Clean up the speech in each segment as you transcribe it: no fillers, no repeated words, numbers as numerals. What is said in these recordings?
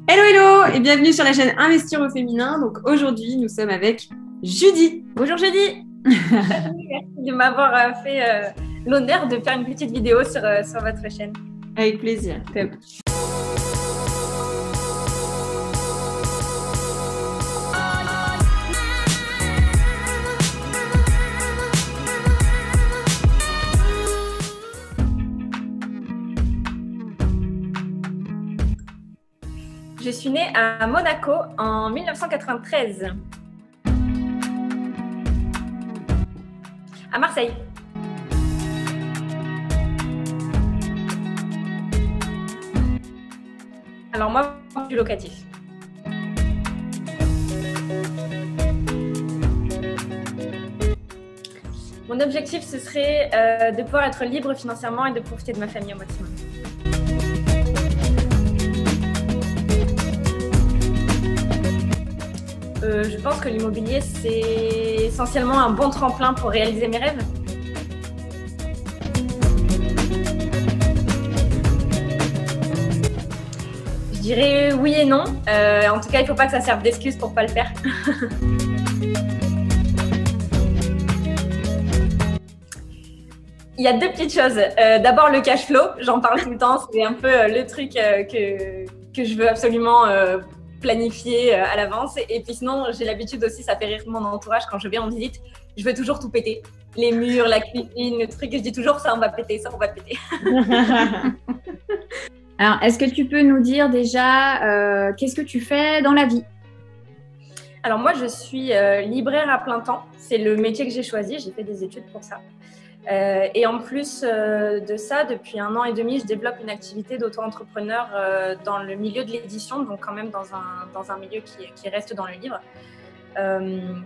Hello hello et bienvenue sur la chaîne Investir au féminin. Donc aujourd'hui nous sommes avec Judy. Bonjour Judy. Merci de m'avoir fait l'honneur de faire une petite vidéo sur votre chaîne. Avec plaisir. Top. Je suis née à Monaco en 1993. À Marseille. Alors moi, du locatif. Mon objectif, ce serait de pouvoir être libre financièrement et de profiter de ma famille au maximum. Je pense que l'immobilier, c'est essentiellement un bon tremplin pour réaliser mes rêves. Je dirais oui et non. En tout cas, il ne faut pas que ça serve d'excuse pour ne pas le faire. Il y a deux petites choses. D'abord, le cash flow. J'en parle tout le temps. C'est un peu le truc que je veux absolument planifier à l'avance. Et puis sinon, j'ai l'habitude aussi, ça fait rire mon entourage quand je vais en visite, je veux toujours tout péter. Les murs, la cuisine, le truc, je dis toujours ça on va péter, ça on va péter. Alors, est-ce que tu peux nous dire déjà qu'est-ce que tu fais dans la vie? Alors moi, je suis libraire à plein temps. C'est le métier que j'ai choisi, j'ai fait des études pour ça. Et en plus de ça, depuis 1 an et demi, je développe une activité d'auto-entrepreneur dans le milieu de l'édition, donc quand même dans un milieu qui reste dans le livre.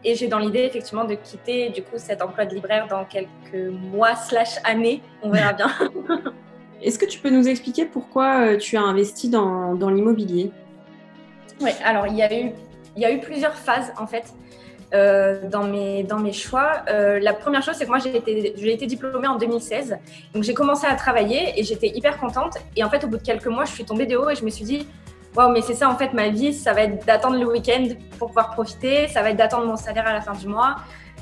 Et j'ai dans l'idée effectivement de quitter du coup cet emploi de libraire dans quelques mois/années, on verra bien. Est-ce que tu peux nous expliquer pourquoi tu as investi dans l'immobilier? Oui, alors il y a eu plusieurs phases en fait. Dans mes choix. La première chose, c'est que moi, j'ai été diplômée en 2016. Donc, j'ai commencé à travailler et j'étais hyper contente. Et en fait, au bout de quelques mois, je suis tombée de haut et je me suis dit waouh, mais c'est ça en fait ma vie, ça va être d'attendre le week-end pour pouvoir profiter, ça va être d'attendre mon salaire à la fin du mois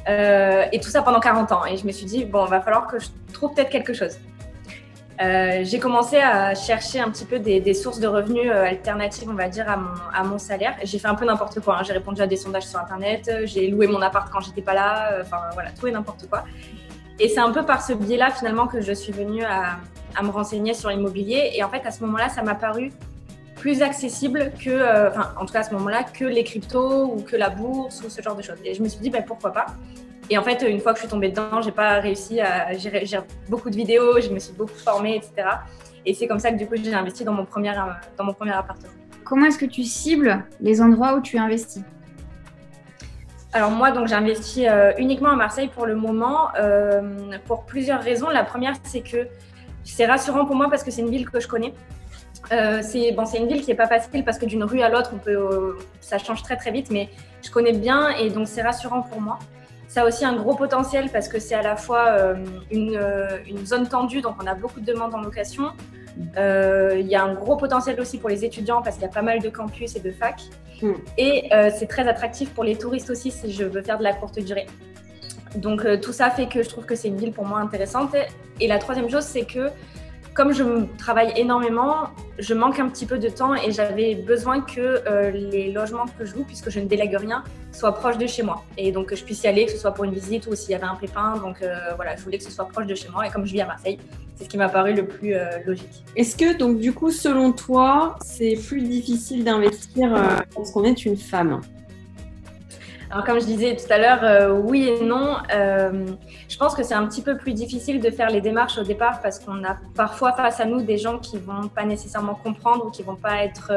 et tout ça pendant 40 ans. Et je me suis dit bon, il va falloir que je trouve peut-être quelque chose. J'ai commencé à chercher un petit peu des sources de revenus alternatives, on va dire, à mon salaire. J'ai fait un peu n'importe quoi, hein. J'ai répondu à des sondages sur Internet, j'ai loué mon appart quand j'étais pas là, enfin voilà, tout et n'importe quoi. Et c'est un peu par ce biais-là, finalement, que je suis venue à me renseigner sur l'immobilier. Et en fait, à ce moment-là, ça m'a paru plus accessible que, en tout cas à ce moment-là, que les cryptos ou que la bourse ou ce genre de choses. Et je me suis dit, pourquoi pas? Et en fait, une fois que je suis tombée dedans, j'ai pas réussi à gérer beaucoup de vidéos, je me suis beaucoup formée, etc. Et c'est comme ça que du coup, j'ai investi dans mon premier appartement. Comment est-ce que tu cibles les endroits où tu investis? Alors moi, donc j'ai investi uniquement à Marseille pour le moment, pour plusieurs raisons. La première, c'est que c'est rassurant pour moi parce que c'est une ville que je connais. C'est une ville qui n'est pas facile parce que d'une rue à l'autre, ça change très très vite, mais je connais bien et donc c'est rassurant pour moi. Ça a aussi un gros potentiel parce que c'est à la fois une zone tendue, donc on a beaucoup de demandes en location. Il y a un gros potentiel aussi pour les étudiants parce qu'il y a pas mal de campus et de facs. Et c'est très attractif pour les touristes aussi si je veux faire de la courte durée. Donc tout ça fait que je trouve que c'est une ville pour moi intéressante. Et la troisième chose, c'est que comme je travaille énormément, je manque un petit peu de temps et j'avais besoin que les logements que je loue, puisque je ne délègue rien, soient proches de chez moi. Et donc que je puisse y aller, que ce soit pour une visite ou s'il y avait un pépin. Donc voilà, je voulais que ce soit proche de chez moi. Et comme je vis à Marseille, c'est ce qui m'a paru le plus logique. Est-ce que donc du coup, selon toi, c'est plus difficile d'investir parce qu'on est une femme? Alors, comme je disais tout à l'heure, oui et non. Je pense que c'est un petit peu plus difficile de faire les démarches au départ parce qu'on a parfois face à nous des gens qui ne vont pas nécessairement comprendre ou qui ne vont pas être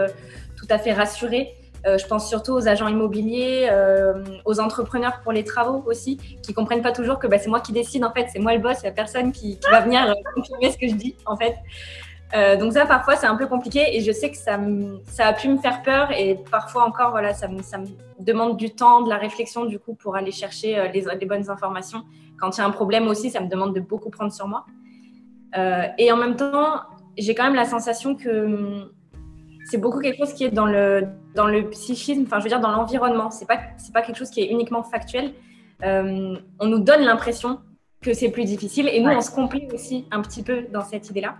tout à fait rassurés. Je pense surtout aux agents immobiliers, aux entrepreneurs pour les travaux aussi, qui ne comprennent pas toujours que c'est moi qui décide en fait, c'est moi le boss, il n'y a personne qui va venir confirmer ce que je dis en fait. Donc ça, parfois, c'est un peu compliqué et je sais que ça a pu me faire peur et parfois encore, voilà, ça me demande du temps, de la réflexion du coup pour aller chercher les bonnes informations. Quand il y a un problème aussi, ça me demande de beaucoup prendre sur moi. Et en même temps, j'ai quand même la sensation que c'est beaucoup quelque chose qui est dans le psychisme, enfin je veux dire dans l'environnement. C'est pas quelque chose qui est uniquement factuel. On nous donne l'impression que c'est plus difficile et nous on se complaît aussi un petit peu dans cette idée-là.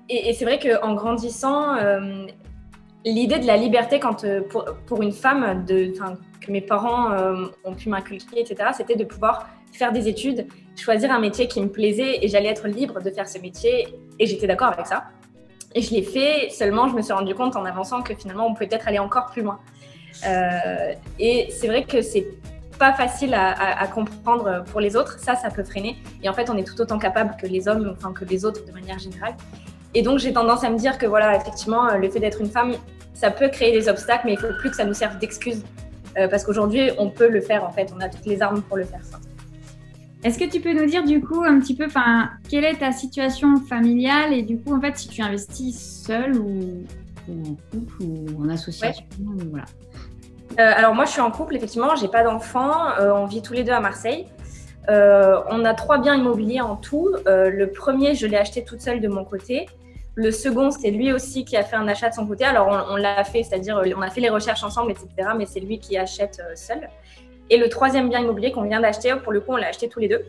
Et c'est vrai qu'en grandissant, l'idée de la liberté pour une femme, que mes parents ont pu m'inculquer, etc., c'était de pouvoir faire des études, choisir un métier qui me plaisait et j'allais être libre de faire ce métier et j'étais d'accord avec ça. Et je l'ai fait, seulement je me suis rendu compte en avançant que finalement on peut peut-être aller encore plus loin. Et c'est vrai que c'est pas facile à comprendre pour les autres, ça peut freiner. Et en fait, on est tout autant capable que les hommes, enfin que les autres de manière générale. Et donc, j'ai tendance à me dire que voilà, effectivement, le fait d'être une femme, ça peut créer des obstacles, mais il faut plus que ça nous serve d'excuse. Parce qu'aujourd'hui, on peut le faire en fait, on a toutes les armes pour le faire. Ça. Est-ce que tu peux nous dire du coup un petit peu, quelle est ta situation familiale et du coup, en fait, si tu investis seule ou en couple ou en association, voilà. Alors moi, je suis en couple, effectivement, j'ai pas d'enfants, on vit tous les deux à Marseille. On a 3 biens immobiliers en tout. Le premier, je l'ai acheté toute seule de mon côté. Le second, c'est lui aussi qui a fait un achat de son côté. Alors, on l'a fait, c'est-à-dire on a fait les recherches ensemble, etc. Mais c'est lui qui achète seul. Et le troisième bien immobilier qu'on vient d'acheter, pour le coup, on l'a acheté tous les deux.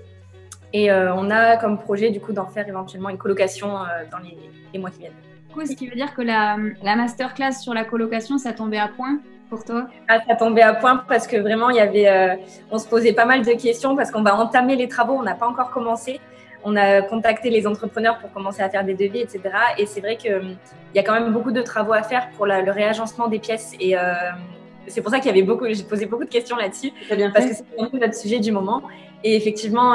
Et on a comme projet, du coup, d'en faire éventuellement une colocation dans les mois qui viennent. Du coup, ce qui veut dire que la masterclass sur la colocation, ça tombait à point pour toi? Ça tombait à point parce que vraiment, on se posait pas mal de questions parce qu'on va entamer les travaux, on n'a pas encore commencé. On a contacté les entrepreneurs pour commencer à faire des devis, etc. Et c'est vrai qu'il y a quand même beaucoup de travaux à faire pour le réagencement des pièces. Et c'est pour ça j'ai posé beaucoup de questions là-dessus parce que c'est un peu notre sujet du moment. Et effectivement,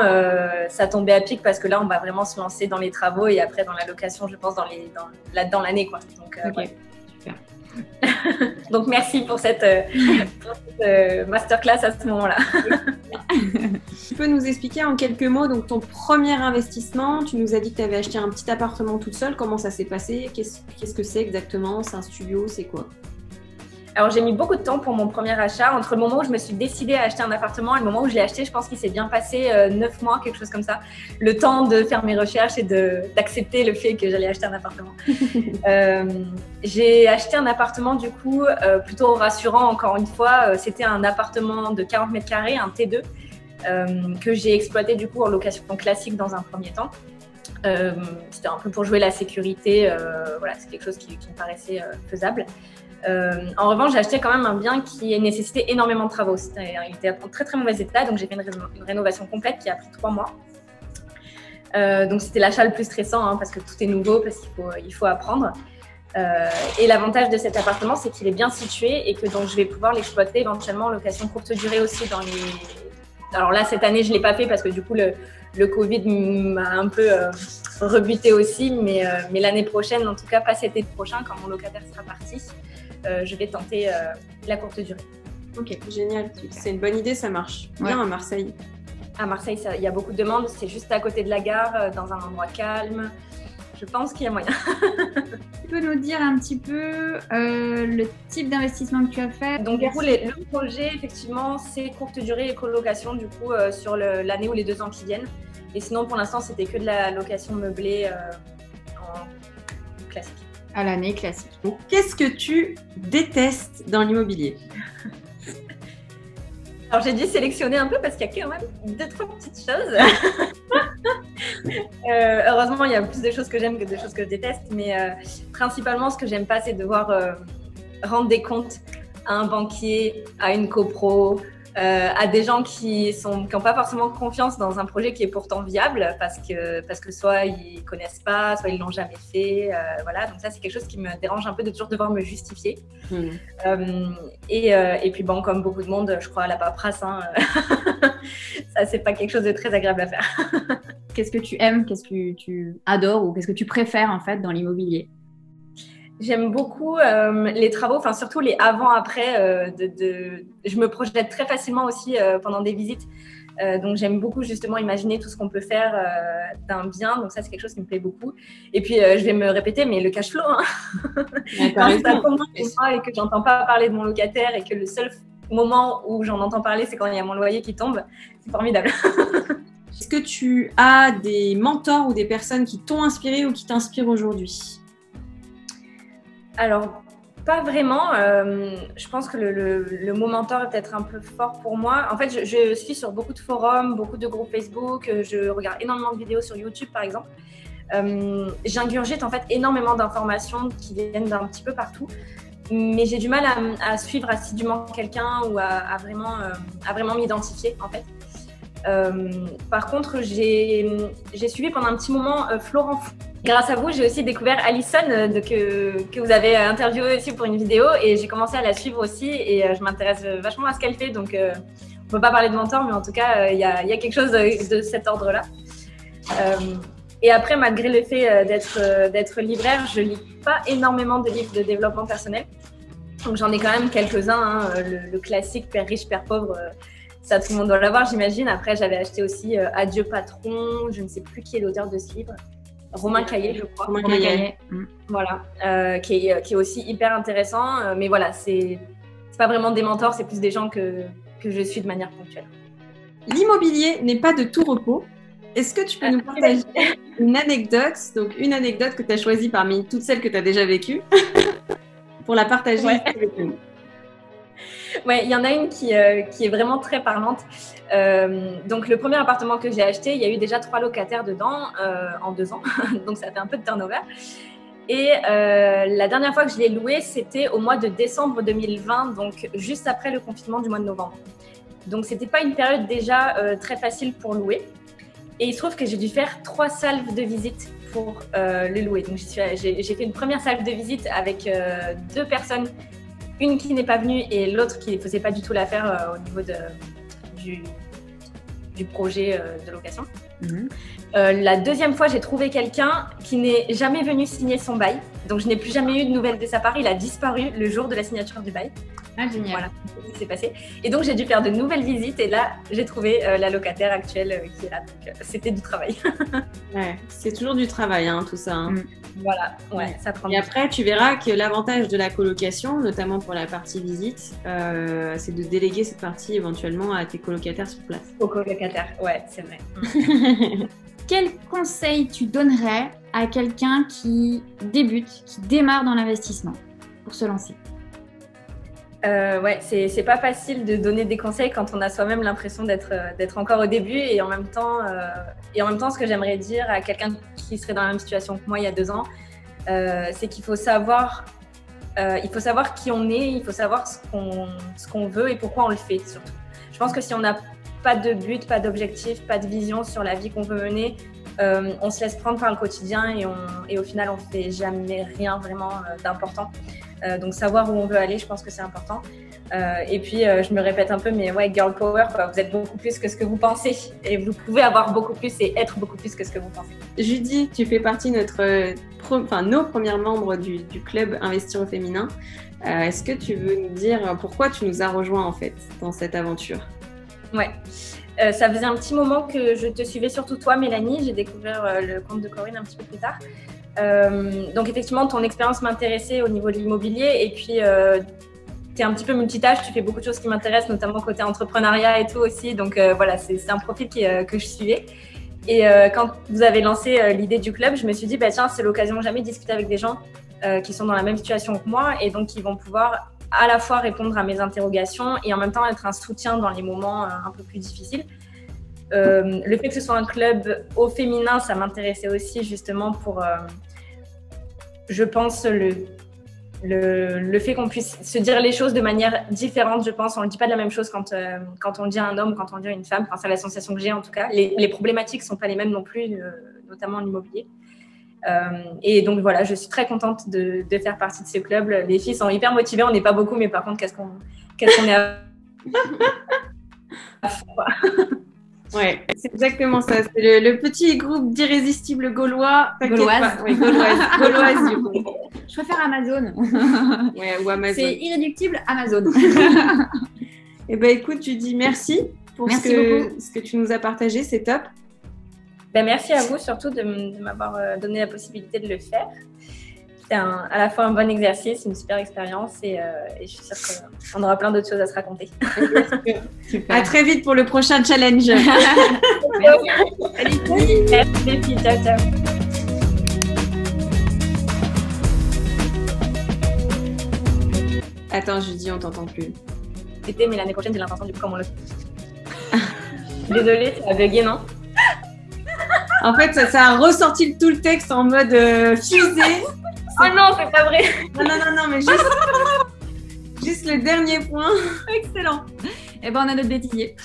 ça tombait à pic parce que là, on va vraiment se lancer dans les travaux et après dans la location, je pense, dans l'année, quoi. Donc, okay. Super. Donc, merci pour cette masterclass à ce moment-là. Tu peux nous expliquer en quelques mots donc, ton premier investissement? Tu nous as dit que tu avais acheté un petit appartement toute seule. Comment ça s'est passé? Qu'est-ce que c'est exactement? C'est un studio? C'est quoi? Alors, j'ai mis beaucoup de temps pour mon premier achat. Entre le moment où je me suis décidée à acheter un appartement et le moment où je l'ai acheté, je pense qu'il s'est bien passé 9 mois, quelque chose comme ça. Le temps de faire mes recherches et d'accepter le fait que j'allais acheter un appartement. J'ai acheté un appartement, du coup, plutôt rassurant, encore une fois. C'était un appartement de 40 mètres carrés, un T2, que j'ai exploité, du coup, en location classique dans un premier temps. C'était un peu pour jouer la sécurité. Voilà, c'est quelque chose qui me paraissait faisable. En revanche, j'ai acheté quand même un bien qui nécessitait énormément de travaux. Il était en très très mauvais état, donc j'ai fait une rénovation complète qui a pris 3 mois. Donc c'était l'achat le plus stressant parce que tout est nouveau, parce qu'il faut apprendre. Et l'avantage de cet appartement, c'est qu'il est bien situé et que donc je vais pouvoir l'exploiter éventuellement en location courte durée aussi dans les. Alors là, cette année, je l'ai pas fait parce que du coup le Covid m'a un peu rebuté aussi, mais l'année prochaine, en tout cas pas cet été prochain, quand mon locataire sera parti. Je vais tenter la courte durée. Ok, génial. C'est une bonne idée, ça marche bien à Marseille. À Marseille, il y a beaucoup de demandes. C'est juste à côté de la gare, dans un endroit calme. Je pense qu'il y a moyen. Tu peux nous dire un petit peu le type d'investissement que tu as fait? Donc, du coup, le projet, effectivement, c'est courte durée et colocation, du coup, sur l'année ou les 2 ans qui viennent. Et sinon, pour l'instant, c'était que de la location meublée en classique. À l'année classique. Donc, qu'est-ce que tu détestes dans l'immobilier? Alors, j'ai dû sélectionner un peu parce qu'il y a quand même 2-3 petites choses. Heureusement, il y a plus de choses que j'aime que de choses que je déteste. Mais principalement, ce que j'aime pas, c'est devoir rendre des comptes à un banquier, à une copro, à des gens qui n'ont pas forcément confiance dans un projet qui est pourtant viable parce que soit ils connaissent pas, soit ils l'ont jamais fait. Voilà, donc ça c'est quelque chose qui me dérange un peu de toujours devoir me justifier. Et puis bon, comme beaucoup de monde, je crois à la paperasse. Ça c'est pas quelque chose de très agréable à faire. Qu'est-ce que tu aimes, qu'est-ce que tu adores ou qu'est-ce que tu préfères en fait dans l'immobilier? J'aime beaucoup les travaux, enfin surtout les avant-après. Je me projette très facilement aussi pendant des visites. Donc j'aime beaucoup justement imaginer tout ce qu'on peut faire d'un bien. Donc ça c'est quelque chose qui me plaît beaucoup. Et puis je vais me répéter, mais le cash flow, quand ça commence chez moi et que j'entends pas parler de mon locataire et que le seul moment où j'en entends parler c'est quand il y a mon loyer qui tombe, c'est formidable. Est-ce que tu as des mentors ou des personnes qui t'ont inspiré ou qui t'inspirent aujourd'hui? Alors, pas vraiment. Je pense que le mot mentor est peut-être un peu fort pour moi. En fait, je suis sur beaucoup de forums, beaucoup de groupes Facebook. Je regarde énormément de vidéos sur YouTube, par exemple. J'ingurgite en fait énormément d'informations qui viennent d'un petit peu partout. Mais j'ai du mal à suivre assidûment quelqu'un ou à vraiment m'identifier, en fait. Par contre, j'ai suivi pendant un petit moment Florent Fou. Grâce à vous, j'ai aussi découvert Alison que vous avez interviewé aussi pour une vidéo et j'ai commencé à la suivre aussi et je m'intéresse vachement à ce qu'elle fait. Donc, on ne peut pas parler de mentor, mais en tout cas, il y a quelque chose de cet ordre-là. Et après, malgré le fait d'être libraire, je ne lis pas énormément de livres de développement personnel. Donc, j'en ai quand même quelques-uns. Hein, le classique Père riche, Père pauvre, ça, tout le monde doit l'avoir, j'imagine. Après, j'avais acheté aussi Adieu patron. Je ne sais plus qui est l'auteur de ce livre. Romain Caillé, je crois. Romain Caillé. Voilà, qui est aussi hyper intéressant. Mais voilà, c'est pas vraiment des mentors, c'est plus des gens que je suis de manière ponctuelle. L'immobilier n'est pas de tout repos. Est-ce que tu peux nous partager une anecdote, donc une anecdote que tu as choisie parmi toutes celles que tu as déjà vécues, pour la partager avec nous? Ouais, il y en a une qui est vraiment très parlante. Donc, le premier appartement que j'ai acheté, il y a eu déjà 3 locataires dedans en 2 ans. Donc, ça fait un peu de turnover. Et la dernière fois que je l'ai loué, c'était au mois de décembre 2020, donc juste après le confinement du mois de novembre. Donc, ce n'était pas une période déjà très facile pour louer. Et il se trouve que j'ai dû faire 3 salves de visite pour le louer. Donc, j'ai fait une première salve de visite avec 2 personnes. Une qui n'est pas venue et l'autre qui ne faisait pas du tout l'affaire au niveau du projet de location. La deuxième fois, j'ai trouvé quelqu'un qui n'est jamais venu signer son bail. Donc, je n'ai plus jamais eu de nouvelles de sa part. Il a disparu le jour de la signature du bail. Ah, génial. Voilà, c'est ce qui s'est passé. Et donc, j'ai dû faire de nouvelles visites. Et là, j'ai trouvé la locataire actuelle qui est là. Donc, c'était du travail. Ouais, c'est toujours du travail, hein, tout ça. Hein. Voilà, ouais, ça prend. Et après, tu verras que l'avantage de la colocation, notamment pour la partie visite, c'est de déléguer cette partie éventuellement à tes colocataires sur place. Aux colocataires, ouais, c'est vrai. Quel conseil tu donnerais à quelqu'un qui débute, qui démarre dans l'investissement pour se lancer? Ouais, c'est pas facile de donner des conseils quand on a soi-même l'impression d'être encore au début et en même temps, ce que j'aimerais dire à quelqu'un qui serait dans la même situation que moi il y a 2 ans, c'est qu'il faut savoir qui on est, il faut savoir ce qu'on veut et pourquoi on le fait surtout. Je pense que si on n'a pas de but, pas d'objectif, pas de vision sur la vie qu'on veut mener, on se laisse prendre par le quotidien et au final on fait jamais rien vraiment d'important. Donc savoir où on veut aller, je pense que c'est important. Et puis je me répète un peu, mais ouais, girl power, quoi. Vous êtes beaucoup plus que ce que vous pensez et vous pouvez avoir beaucoup plus et être beaucoup plus que ce que vous pensez. Judy, tu fais partie de nos premières membres du club Investir au féminin. Est-ce que tu veux nous dire pourquoi tu nous as rejoints en fait dans cette aventure? Ouais. Ça faisait un petit moment que je te suivais, surtout toi, Mélanie. J'ai découvert le compte de Corinne un petit peu plus tard. Donc, effectivement, ton expérience m'intéressait au niveau de l'immobilier. Et puis, tu es un petit peu multitâche. Tu fais beaucoup de choses qui m'intéressent, notamment côté entrepreneuriat et tout aussi. Donc, voilà, c'est un profil que je suivais. Et quand vous avez lancé l'idée du club, je me suis dit, bah, tiens, c'est l'occasion de jamais discuter avec des gens qui sont dans la même situation que moi et donc qui vont pouvoir à la fois répondre à mes interrogations et en même temps être un soutien dans les moments un peu plus difficiles. Le fait que ce soit un club au féminin, ça m'intéressait aussi justement pour, je pense, le fait qu'on puisse se dire les choses de manière différente, je pense. On ne dit pas de la même chose quand on le dit à un homme, quand on le dit à une femme. Enfin, c'est la sensation que j'ai en tout cas. Les problématiques ne sont pas les mêmes non plus, notamment en immobilier. Et donc voilà, je suis très contente de faire partie de ce club. Les filles sont hyper motivées, on n'est pas beaucoup, mais par contre, qu'est-ce qu'on est à... Ouais, c'est exactement ça. C'est le petit groupe d'irrésistibles gaulois. Gauloises. Oui, gauloises du coup. Je préfère Amazon. Ouais, ou Amazon. C'est irréductible Amazon. Eh ben écoute, tu dis merci pour ce que tu nous as partagé, c'est top. Ben, merci à vous surtout de m'avoir donné la possibilité de le faire. C'était à la fois un bon exercice, une super expérience et je suis sûre qu'on aura plein d'autres choses à se raconter. Super. À très vite pour le prochain challenge. Merci. Merci. Ciao, ciao. Attends, Judy, on t'entend plus. C'était, mais l'année prochaine, j'ai l'intention du coup comme on le fait. Désolée, ça a bugué, non? En fait, ça a ressorti tout le texte en mode fusée. Oh non, c'est pas vrai. Non, mais juste le dernier point. Excellent. Eh ben, on a notre bêtisier.